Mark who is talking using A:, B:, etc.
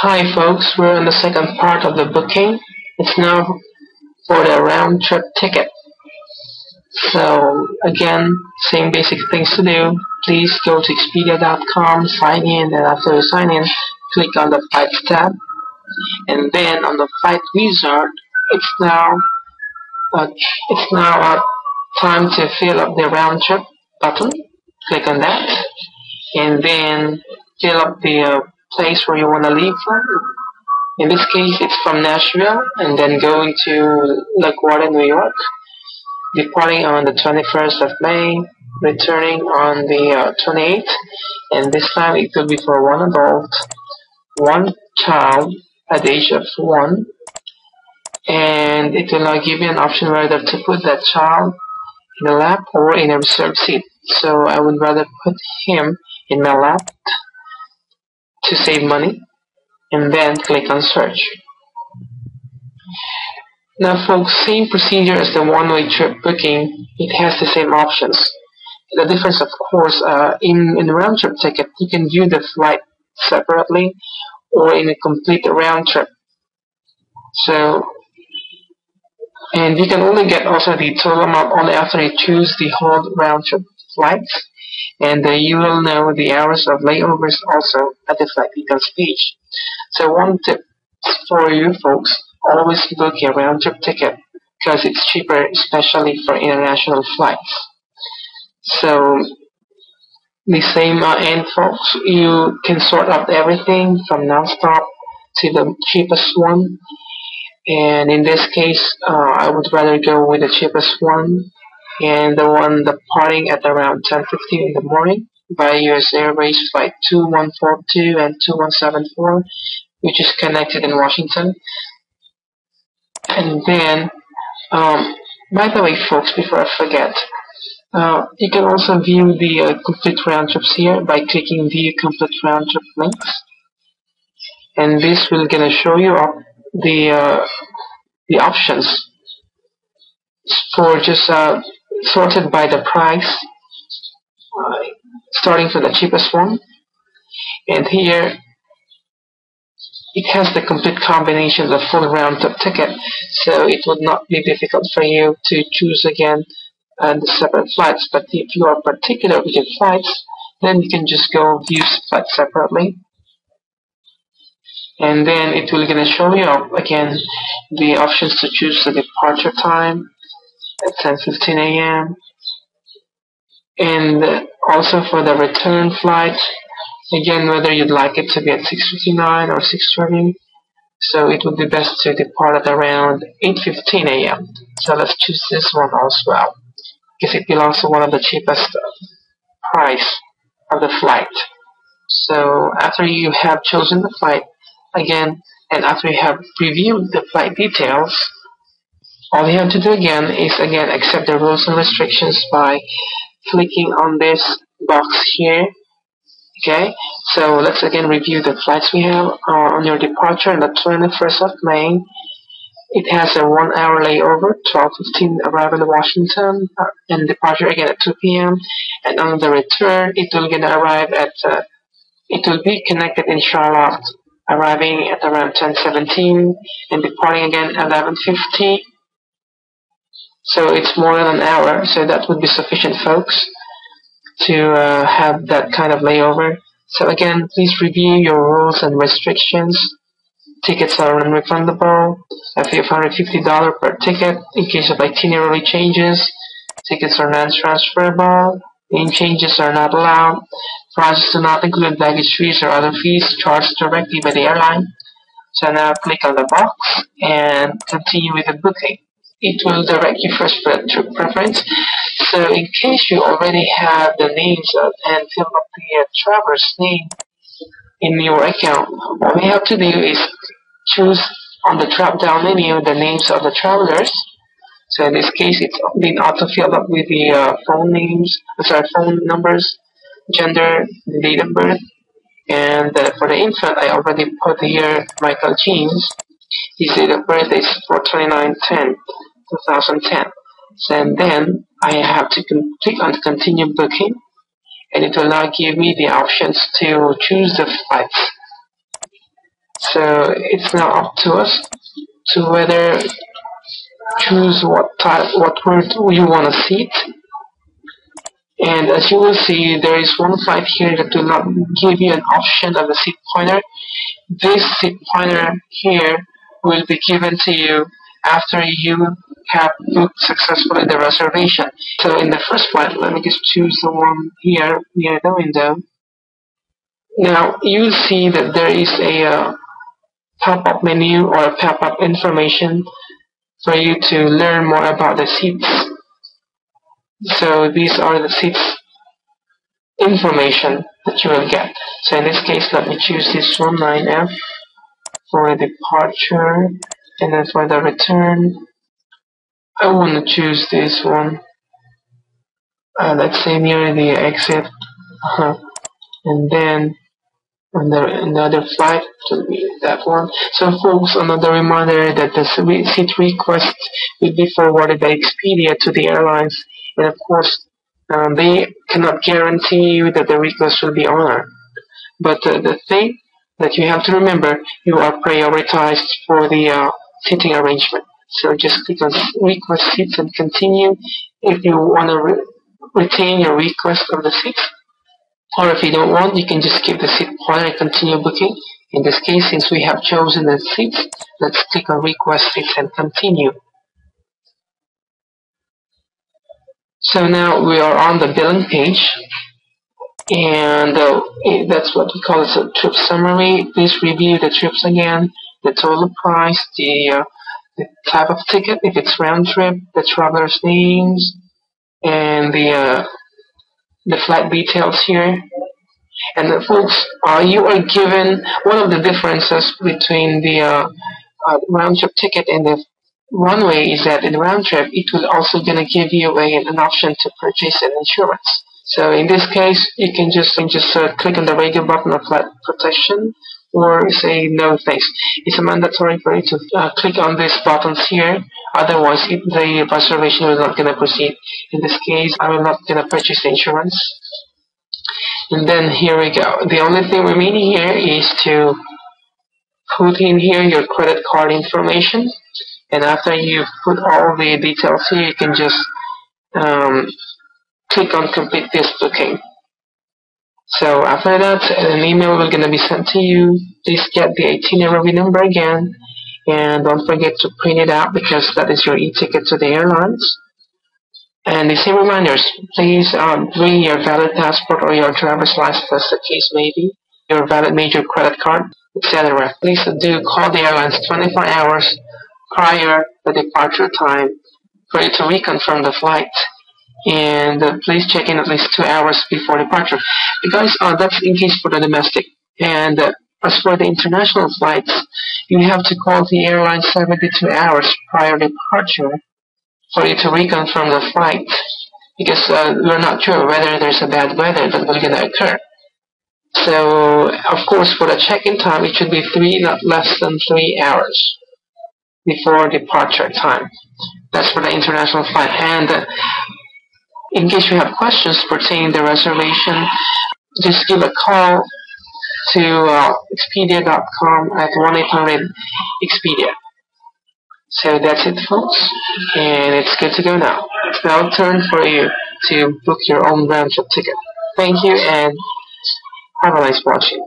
A: Hi folks, we're on the second part of the booking. It's now for the round trip ticket. So again, same basic things to do. Please go to Expedia.com, sign in, and after you sign in, click on the Flights tab. And then on the Flight Wizard, it's now time to fill up the round trip button. Click on that, and then fill up the place where you want to leave from. In this case, it's from Nashville and then going to LaGuardia, New York, departing on the 21st of May, returning on the 28th, and this time it will be for one adult, one child at the age of 1, and it will now give you an option whether to put that child in a lap or in a reserved seat. So I would rather put him in my lap to save money, and then click on search. Now folks, same procedure as the one-way trip booking, it has the same options. The difference of course, in the round trip ticket, you can view the flight separately or in a complete round trip. So, and you can only get also the total amount only after you choose the whole round trip flights. And you will know the hours of layovers also at the flight details page. So one tip for you folks, always book a round trip ticket because it's cheaper, especially for international flights. So the same end, folks, you can sort out everything from non-stop to the cheapest one. And in this case, I would rather go with the cheapest one, and the one departing at around 10:15 in the morning by US Airways flight 2142 and 2174, which is connected in Washington. And then, by the way, folks, before I forget, you can also view the complete round trips here by clicking View Complete Round Trip Links, and this will gonna show you up the options for just sorted by the price, starting from the cheapest one. And here it has the complete combination of the full round trip ticket, so it would not be difficult for you to choose again the separate flights. But if you are particular with your flights, then you can just go view flights separately, and then it will gonna show you up again the options to choose the departure time at 10:15 a.m. and also for the return flight, again whether you'd like it to be at 6:59 or 6:30. So it would be best to depart at around 8:15 a.m. So let's choose this one as well, because it belongs to one of the cheapest price of the flight. So after you have chosen the flight, again, and after you have reviewed the flight details, all you have to do again is accept the rules and restrictions by clicking on this box here. Okay, so let's again review the flights we have on your departure on the 21st of May. It has a 1 hour layover, 12:15 arrival in Washington, and departure again at 2 p.m. And on the return, it will gonna arrive at, it will be connected in Charlotte, arriving at around 10:17 and departing again 11:50. So it's more than an hour, so that would be sufficient, folks, to have that kind of layover. So again, please review your rules and restrictions. Tickets are non-refundable. A fee of $150 per ticket in case of itinerary changes. Tickets are non-transferable. Name changes are not allowed. Prices do not include baggage fees or other fees charged directly by the airline. So now click on the box and continue with the booking. It will direct you first for the trip preference. So in case you already have the names and fill up the traveler's name in your account, all you have to do is choose on the drop-down menu the names of the travelers. So in this case, it's been auto-filled up with the phone numbers, gender, the date of birth, and for the infant, I already put here Michael James. His date of birth is 4/29/2010. And then I have to click on continue booking, and it will now give me the options to choose the flights. So it's now up to us to whether choose what word you want to seat. And as you will see, there is one flight here that will not give you an option of the seat pointer. This seat pointer here will be given to you after you have booked successfully the reservation. So in the first flight, let me just choose the one here near the window. Now you'll see that there is a pop-up menu or a pop-up information for you to learn more about the seats. So these are the seats information that you will get. So in this case, let me choose this one, 9F, for departure, and then for the return, I want to choose this one. Let's say near the exit, and then on the other flight to be that one. So folks, another reminder that the seat request will be forwarded by Expedia to the airlines, and of course they cannot guarantee you that the request will be honored. But the thing that you have to remember, you are prioritized for the seating arrangement. So just click on request seats and continue if you want to retain your request of the seats. Or if you don't want, you can just skip the seat pointer and continue booking. In this case, since we have chosen the seats, let's click on request seats and continue. So now we are on the billing page, and that's what we call a trip summary. Please review the trips again, the total price, the type of ticket, if it's round trip, the traveler's names, and the flight details here. And folks, you are given one of the differences between the round trip ticket and the runway is that in the round trip, it will also gonna give you an option to purchase an insurance. So in this case, you can just click on the radio button of flight protection, or say no thanks. It's mandatory for you to click on these buttons here. Otherwise, the reservation will not gonna proceed. In this case, I will not gonna purchase the insurance. And then here we go. The only thing remaining here is to put in here your credit card information. And after you put all the details here, you can just click on complete this booking. So after that, an email will gonna be sent to you. Please get the itinerary number again, and don't forget to print it out because that is your e-ticket to the airlines. And the same reminders, please bring your valid passport or your driver's license, as the case may be, your valid major credit card, etc. Please do call the airlines 24 hours prior the departure time for you to reconfirm the flight. And please check in at least 2 hours before departure. Because that's in case for the domestic. And as for the international flights, you have to call the airline 72 hours prior departure for you to reconfirm the flight, because we're not sure whether there's a bad weather that will gonna occur. So of course for the check-in time, it should be not less than 3 hours before departure time. That's for the international flight. And in case you have questions pertaining to the reservation, just give a call to Expedia.com at 1-800-EXPEDIA. So that's it, folks, and it's good to go now. It's now turn for you to book your own round trip ticket. Thank you, and have a nice watching.